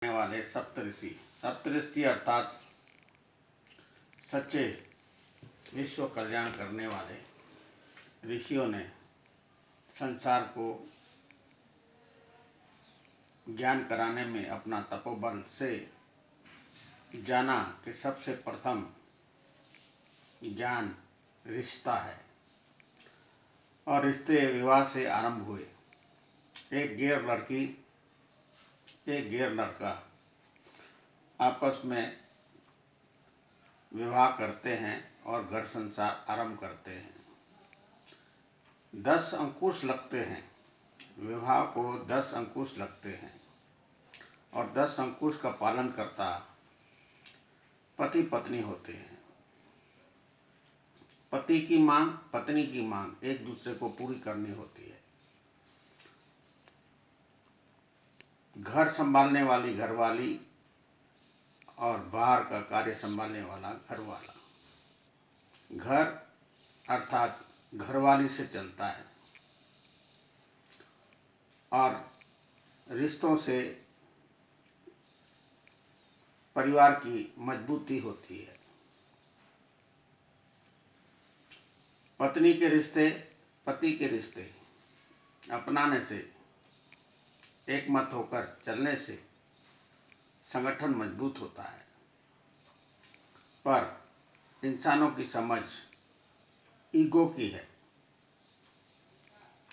वाले सप्तऋषि अर्थात सच्चे विश्व कल्याण करने वाले ऋषियों ने संसार को ज्ञान कराने में अपना तपोबल से जाना कि सबसे प्रथम ज्ञान रिश्ता है और रिश्ते विवाह से आरंभ हुए। एक गैर लड़की एक गैर लड़का आपस में विवाह करते हैं और घर संसार आरंभ करते हैं। 10 अंकुश लगते हैं, विवाह को 10 अंकुश लगते हैं और 10 अंकुश का पालन करता पति पत्नी होते हैं। पति की मांग पत्नी की मांग एक दूसरे को पूरी करनी होती है। घर संभालने वाली घरवाली और बाहर का कार्य संभालने वाला घरवाला। घर अर्थात घरवाली से चलता है और रिश्तों से परिवार की मजबूती होती है। पत्नी के रिश्ते पति के रिश्ते अपनाने से एकमत होकर चलने से संगठन मजबूत होता है। पर इंसानों की समझ ईगो की है।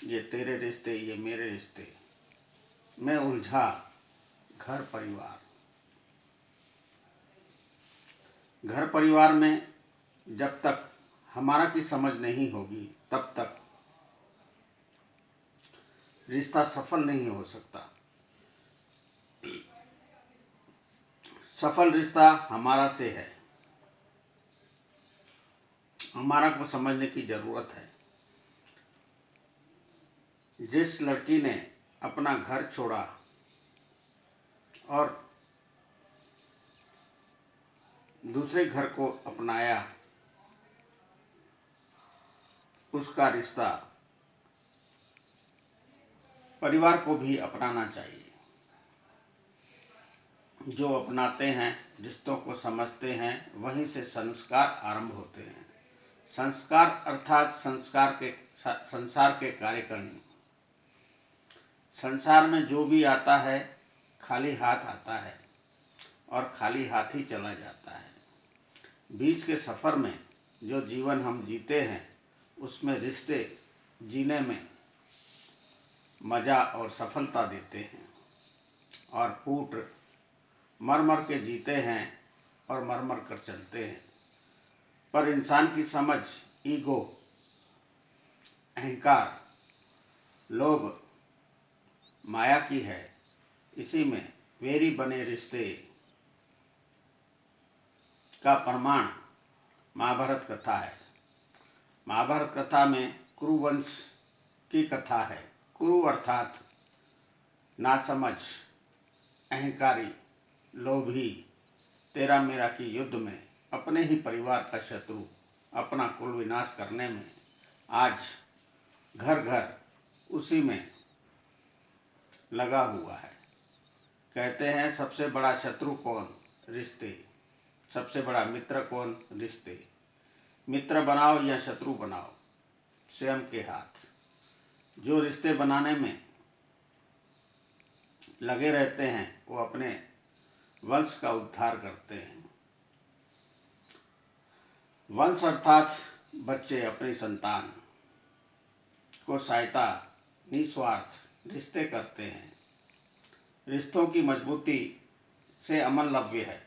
ये तेरे रिश्ते, ये मेरे रिश्ते, मैं उलझा घर परिवार में जब तक हमारा की समझ नहीं होगी तब तक रिश्ता सफल नहीं हो सकता। सफल रिश्ता हमारा से है, हमारा को समझने की जरूरत है। जिस लड़की ने अपना घर छोड़ा और दूसरे घर को अपनाया, उसका रिश्ता परिवार को भी अपनाना चाहिए। जो अपनाते हैं, रिश्तों को समझते हैं, वहीं से संस्कार आरंभ होते हैं। संस्कार अर्थात संसार के कार्यकर्णी। संसार में जो भी आता है खाली हाथ आता है और खाली हाथ ही चला जाता है। बीच के सफ़र में जो जीवन हम जीते हैं उसमें रिश्ते जीने में मज़ा और सफलता देते हैं और फूट मर मर के जीते हैं और मर मर कर चलते हैं। पर इंसान की समझ ईगो, अहंकार, लोभ, माया की है। इसी में वेरी बने रिश्ते का प्रमाण महाभारत कथा है। महाभारत कथा में कुरुवंश की कथा है। कुरु अर्थात नासमझ, अहंकारी, लोभी, तेरा मेरा की युद्ध में अपने ही परिवार का शत्रु अपना कुल विनाश करने में आज घर घर उसी में लगा हुआ है। कहते हैं सबसे बड़ा शत्रु कौन? रिश्ते। सबसे बड़ा मित्र कौन? रिश्ते। मित्र बनाओ या शत्रु बनाओ, स्वयं के हाथ। जो रिश्ते बनाने में लगे रहते हैं वो अपने वंश का उद्धार करते हैं। वंश अर्थात बच्चे अपनी संतान को सहायता निस्वार्थ रिश्ते करते हैं। रिश्तों की मजबूती से अमन लव्य है।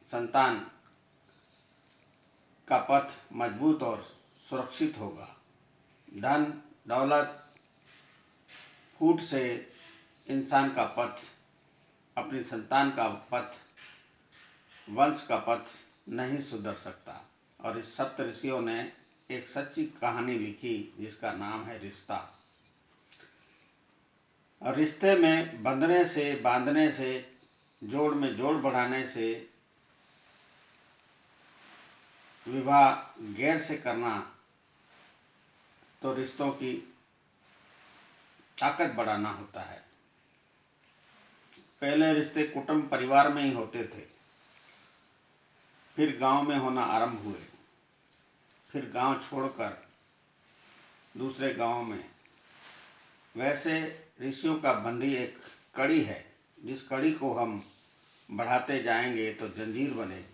संतान का पथ मजबूत और सुरक्षित होगा। धन दौलत फूट से इंसान का पथ, अपनी संतान का पथ, वंश का पथ नहीं सुधर सकता। और इस सप्तऋषियों ने एक सच्ची कहानी लिखी जिसका नाम है रिश्ता। और रिश्ते में बंधने से, बांधने से, जोड़ में जोड़ बढ़ाने से, विवाह गैर से करना तो रिश्तों की ताकत बढ़ाना होता है। पहले रिश्ते कुटुंब परिवार में ही होते थे, फिर गांव में होना आरंभ हुए, फिर गांव छोड़कर दूसरे गांव में। वैसे ऋषियों का बंधी एक कड़ी है, जिस कड़ी को हम बढ़ाते जाएंगे तो जंजीर बनेगी।